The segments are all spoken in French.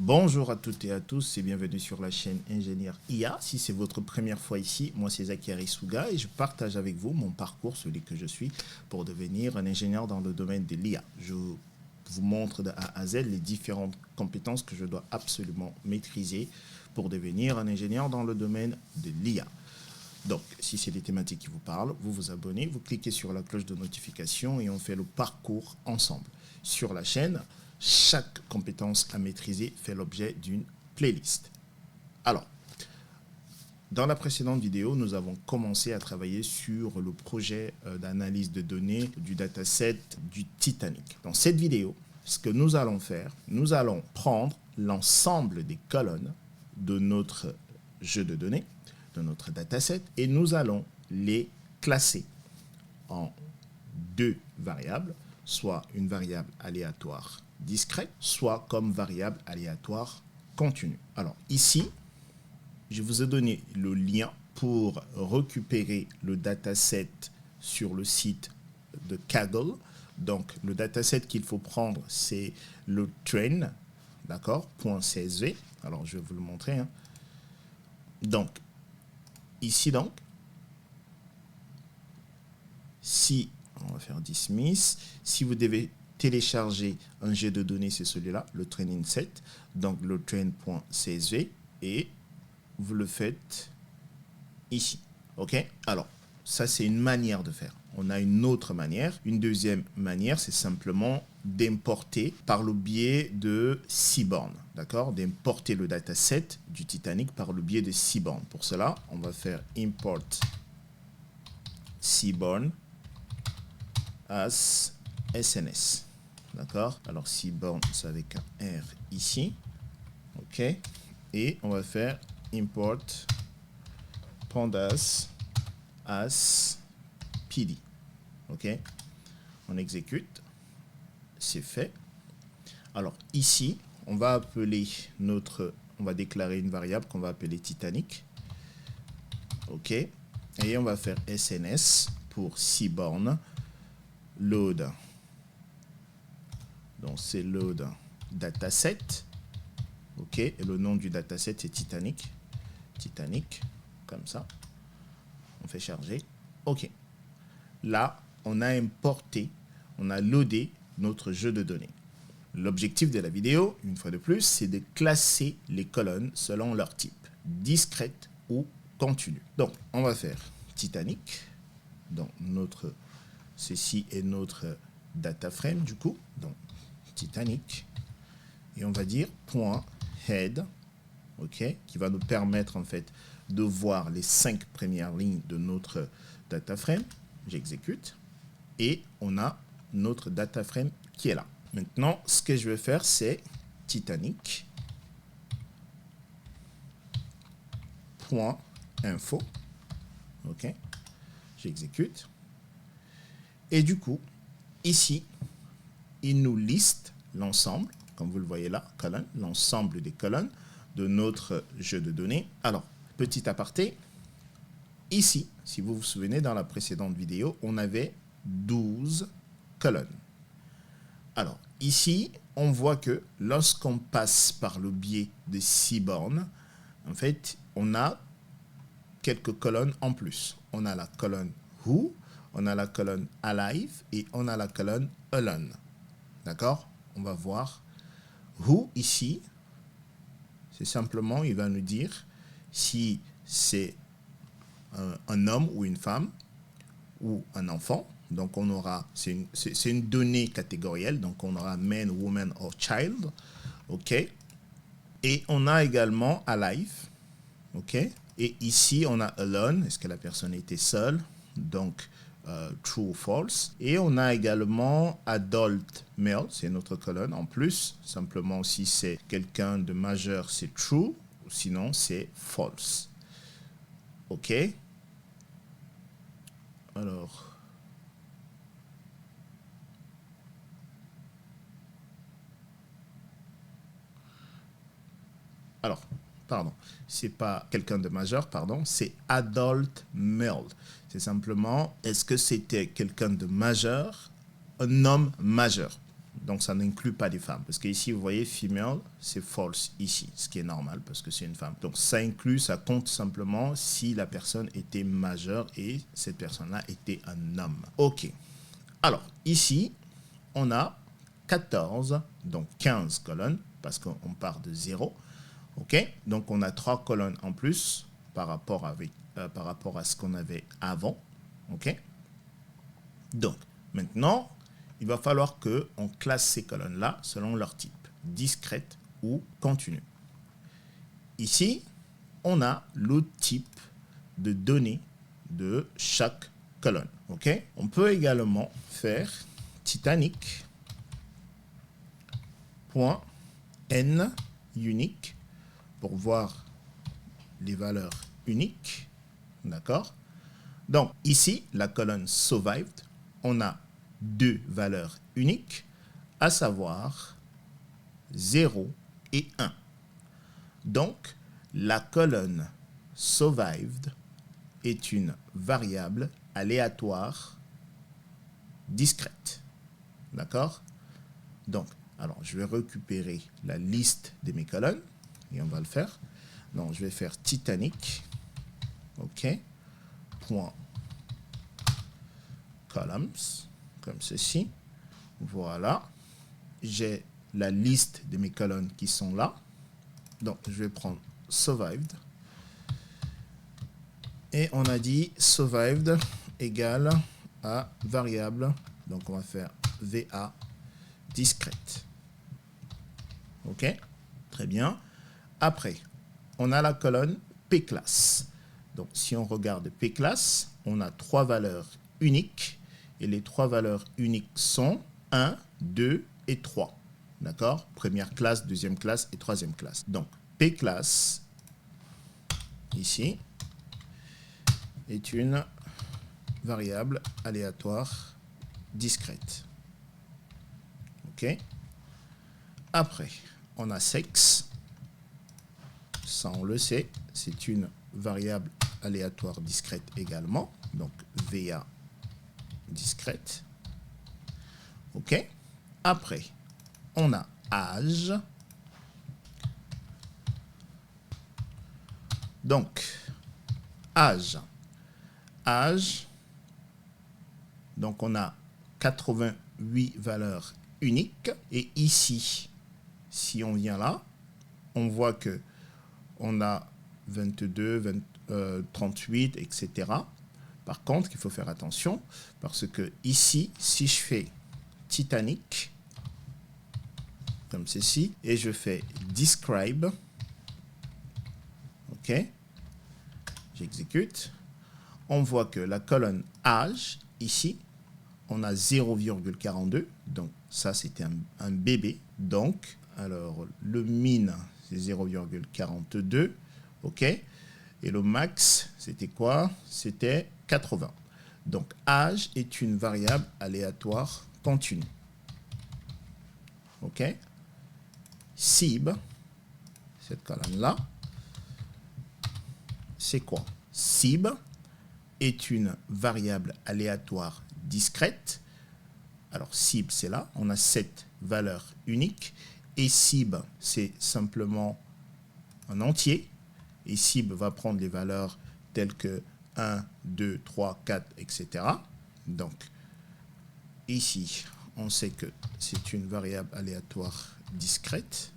Bonjour à toutes et à tous et bienvenue sur la chaîne Ingénieur IA. Si c'est votre première fois ici, moi c'est Zakari Souga et je partage avec vous mon parcours, celui que je suis, pour devenir un ingénieur dans le domaine de l'IA. Je vous montre de A à Z les différentes compétences que je dois absolument maîtriser pour devenir un ingénieur dans le domaine de l'IA. Donc, si c'est des thématiques qui vous parlent, vous vous abonnez, vous cliquez sur la cloche de notification et on fait le parcours ensemble. Sur la chaîne, chaque compétence à maîtriser fait l'objet d'une playlist. Alors, dans la précédente vidéo, nous avons commencé à travailler sur le projet d'analyse de données du dataset du Titanic. Dans cette vidéo, ce que nous allons faire, nous allons prendre l'ensemble des colonnes de notre jeu de données, de notre dataset, et nous allons les classer en deux variables, soit une variable aléatoire discrète, soit comme variable aléatoire continue. Alors ici, je vous ai donné le lien pour récupérer le dataset sur le site de Kaggle. Donc le dataset qu'il faut prendre, c'est le train, d'accord, .csv. Alors je vais vous le montrer. Donc ici donc, si on va faire dismiss, si vous devez télécharger un jet de données, c'est celui-là, le training set, donc le train.csv, et vous le faites ici. OK? Alors, ça, c'est une manière de faire. On a une autre manière. Une deuxième manière, c'est simplement d'importer par le biais de Seaborn. D'accord? D'importer le dataset du Titanic par le biais de Seaborn. Pour cela, on va faire import Seaborn as SNS. D'accord? Alors Seaborn, c'est avec un R ici. OK? Et on va faire import pandas as PD. OK? On exécute. C'est fait. Alors ici, on va appeler on va déclarer une variable qu'on va appeler Titanic. OK? Et on va faire SNS pour Seaborn load. Donc c'est load dataset. OK? Et le nom du dataset c'est Titanic. Titanic, comme ça. On fait charger. OK. Là, on a importé, on a loadé notre jeu de données. L'objectif de la vidéo, une fois de plus, c'est de classer les colonnes selon leur type, discrète ou continue. Donc, on va faire Titanic. Donc, ceci est notre data frame du coup. Donc, Titanic. Et on va dire .head, OK, qui va nous permettre en fait de voir les 5 premières lignes de notre data frame. J'exécute. Et on a notre data frame qui est là. Maintenant, ce que je vais faire, c'est Titanic. .info. OK. J'exécute. Et du coup, ici, il nous liste l'ensemble, comme vous le voyez là, colonne, l'ensemble des colonnes de notre jeu de données. Alors, petit aparté, ici, si vous vous souvenez, dans la précédente vidéo, on avait 12 colonnes. Alors, ici, on voit que lorsqu'on passe par le biais de Seaborn, en fait, on a quelques colonnes en plus. On a la colonne Who, on a la colonne Alive et on a la colonne Alone. D'accord? On va voir. Who, ici, c'est simplement, il va nous dire si c'est un homme ou une femme ou un enfant. Donc, on aura, c'est une donnée catégorielle. Donc, on aura man, woman or child. OK? Et on a également alive. OK? Et ici, on a alone. Est-ce que la personne était seule? Donc, true ou false. Et on a également adult male, c'est notre colonne en plus. Simplement, si c'est quelqu'un de majeur, c'est true. Sinon, c'est false. OK? Alors, pardon, c'est pas quelqu'un de majeur, pardon, c'est adult male. C'est simplement, est-ce que c'était quelqu'un de majeur, un homme majeur? Donc, ça n'inclut pas des femmes. Parce que ici, vous voyez, female, c'est false ici, ce qui est normal parce que c'est une femme. Donc, ça inclut, ça compte simplement si la personne était majeure et cette personne-là était un homme. OK. Alors, ici, on a 14, donc 15 colonnes, parce qu'on part de 0. OK. Donc, on a 3 colonnes en plus par rapport à ce qu'on avait avant. OK. Donc, maintenant, il va falloir qu'on classe ces colonnes-là selon leur type, discrète ou continue. Ici, on a le type de données de chaque colonne. Okay? On peut également faire Titanic.n unique pour voir les valeurs uniques. D'accord? Donc, ici, la colonne survived, on a 2 valeurs uniques, à savoir 0 et 1. Donc, la colonne survived est une variable aléatoire discrète. D'accord? Donc, alors, je vais récupérer la liste de mes colonnes et on va le faire. Donc, je vais faire Titanic. OK. Point columns, comme ceci. Voilà. J'ai la liste de mes colonnes qui sont là. Donc, je vais prendre survived. Et on a dit survived égale à variable. Donc, on va faire VA discrète. OK? Très bien. Après, on a la colonne P-class. Donc, si on regarde P-class, on a 3 valeurs uniques. Et les 3 valeurs uniques sont 1, 2 et 3. D'accord? Première classe, deuxième classe et troisième classe. Donc, P-class, ici, est une variable aléatoire discrète. OK? Après, on a sexe. Ça, on le sait. C'est une variable aléatoire discrète également. Donc, VA discrète. OK? Après, on a âge. Donc, âge. Âge. Donc, on a 88 valeurs uniques. Et ici, si on vient là, on voit que on a 22, 38, etc. Par contre, il faut faire attention parce que ici, si je fais Titanic, comme ceci, et je fais describe, OK, j'exécute, on voit que la colonne âge, ici, on a 0,42, donc ça c'était un bébé, donc, alors le min c'est 0,42, OK, et le max c'était quoi? C'était 80. Donc âge est une variable aléatoire continue. OK. Cib, cette colonne-là, c'est quoi? Cib est une variable aléatoire discrète. Alors, cib, c'est là. On a 7 valeurs uniques. Et cib, c'est simplement un entier. Et cib va prendre les valeurs telles que 1, 2, 3, 4, etc. Donc, ici, on sait que c'est une variable aléatoire discrète.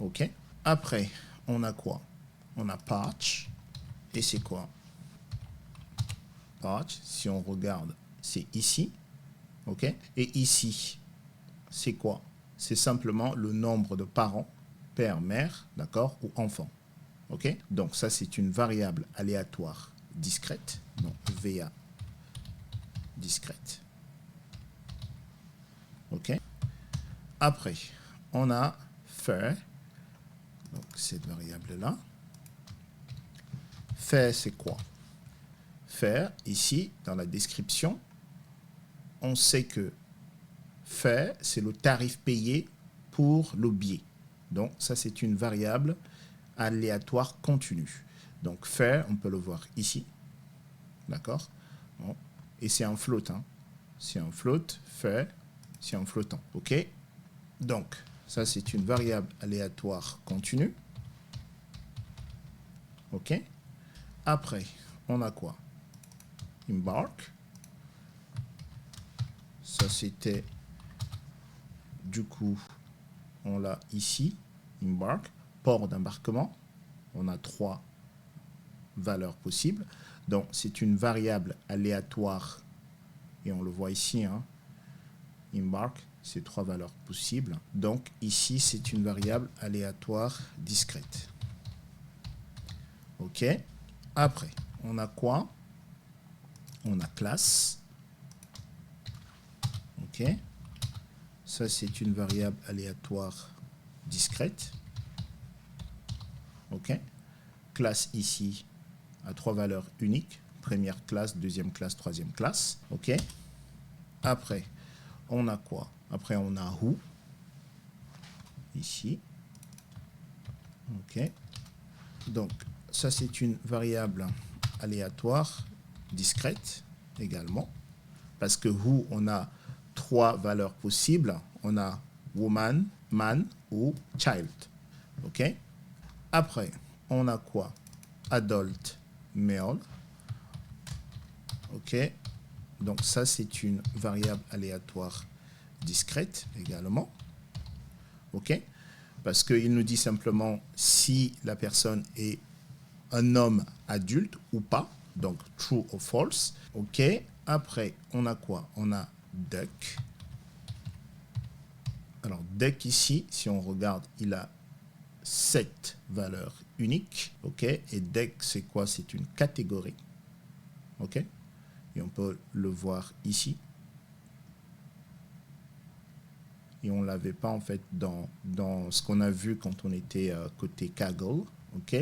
OK. Après, on a quoi? On a patch. Et c'est quoi? Patch, si on regarde, c'est ici. OK. Et ici, c'est quoi? C'est simplement le nombre de parents, père, mère, d'accord, ou enfant. OK. Donc, ça, c'est une variable aléatoire discrète. Donc, VA discrète. OK. Après, on a fair. Donc, cette variable-là. Fair, c'est quoi? Fair, ici, dans la description, on sait que fair, c'est le tarif payé pour le billet. Donc, ça, c'est une variable aléatoire continue. Donc, fair, on peut le voir ici. D'accord? Bon. Et c'est un float. Hein. C'est un float, fair. c'est en flottant. OK? Donc, ça, c'est une variable aléatoire continue. OK? Après, on a quoi? Embark. Ça, c'était, du coup, on l'a ici. Embark. Port d'embarquement. On a 3 valeurs possibles. Donc, c'est une variable aléatoire. Et on le voit ici, hein. Embark, c'est 3 valeurs possibles. Donc, ici, c'est une variable aléatoire discrète. OK. Après, on a quoi? On a classe. OK. Ça, c'est une variable aléatoire discrète. OK. Classe ici a 3 valeurs uniques. Première classe, deuxième classe, troisième classe. OK. Après, on a quoi? Après, on a who. Ici. OK. Donc, ça, c'est une variable aléatoire discrète également. Parce que who, on a 3 valeurs possibles. On a woman, man ou child. OK. Après, on a quoi? Adult, male. OK. Donc, ça, c'est une variable aléatoire discrète également. OK. Parce qu'il nous dit simplement si la personne est un homme adulte ou pas. Donc, true ou false. OK. Après, on a quoi? On a duck. Alors, duck ici, si on regarde, il a 7 valeurs uniques. OK. Et duck, c'est quoi? C'est une catégorie. OK. Et on peut le voir ici. Et on ne l'avait pas en fait dans ce qu'on a vu quand on était côté Kaggle. OK.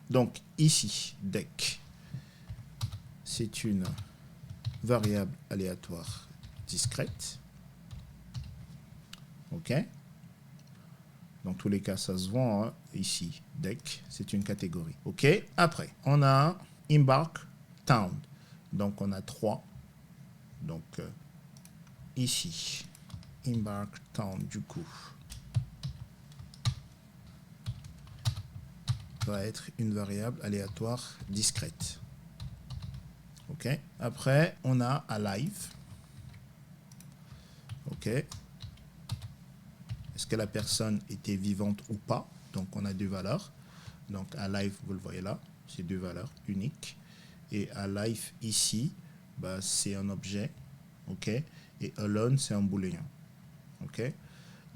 Donc ici, duck, c'est une variable aléatoire discrète. OK. Dans tous les cas, ça se voit, hein. Ici, duck, c'est une catégorie. OK. Après, on a embark town. Donc, on a 3. Donc, ici, embark town, du coup, va être une variable aléatoire discrète. OK. Après, on a alive. OK. Est-ce que la personne était vivante ou pas? Donc, on a 2 valeurs. Donc, alive, vous le voyez là, c'est 2 valeurs uniques. Et alive, ici, bah, c'est un objet. OK. Et alone, c'est un booléen. OK.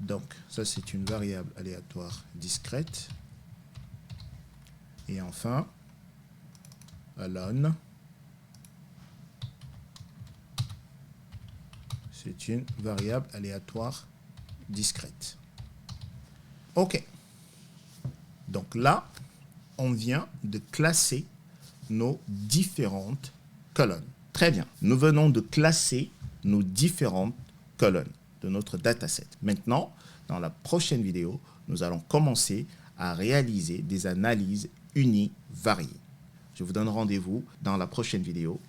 Donc, ça, c'est une variable aléatoire discrète. Et enfin, alone, c'est une variable aléatoire discrète. OK. Donc là, on vient de classer nos différentes colonnes. Très bien. Nous venons de classer nos différentes colonnes de notre dataset. Maintenant, dans la prochaine vidéo, nous allons commencer à réaliser des analyses univariées. Je vous donne rendez-vous dans la prochaine vidéo.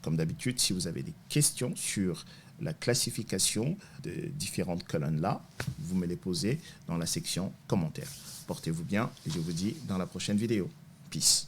Comme d'habitude, si vous avez des questions sur la classification de différentes colonnes-là, vous me les posez dans la section commentaires. Portez-vous bien et je vous dis dans la prochaine vidéo. Peace.